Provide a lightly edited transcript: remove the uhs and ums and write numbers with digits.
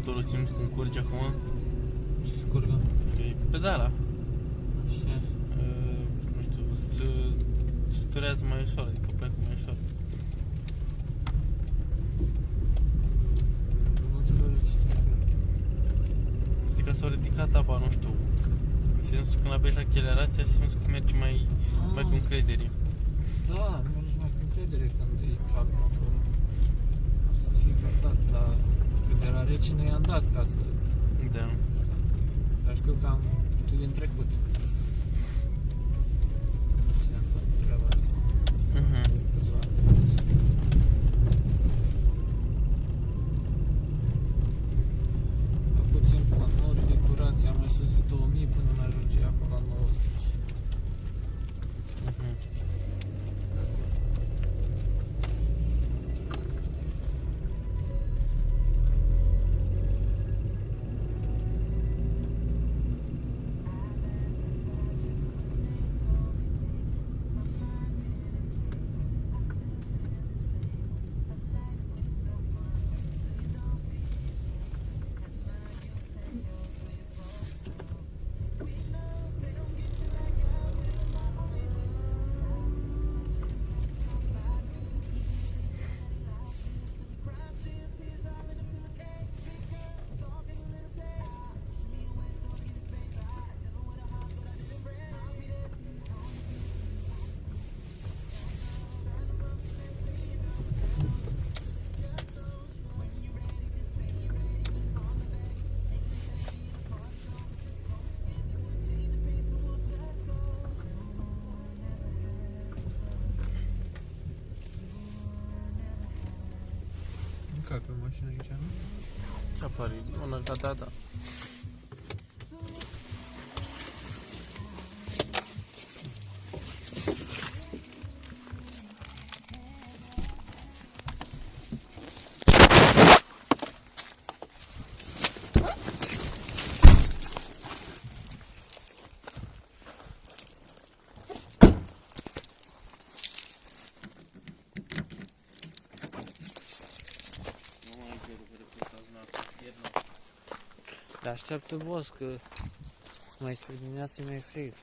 motorul simți cum curge acum? Ce curgă? E pedala. Ce? Nu știu, se sturează mai ușor, adică pleacă mai ușor. Nu înțeleg ce trebuie. Adică s-a ridicat apa, nu știu. În sensul când apeși accelerația simți că mergi mai cu încredere. Da, mergi mai cu încredere când îi fac motorul. Asta și dat, dar când era rece ne i-am dat ca să... Da. Dar știu că știu din trecut. Și am făcut treaba asta. Câțiva ani. La puțin la 90 de turație, am mai sus de 2000 până mai ajunge acolo la 90. Ca pe mașină aici, nu? Ce apare? Una ca data. Dar așteaptă boss că mai este dimineața, mai frig.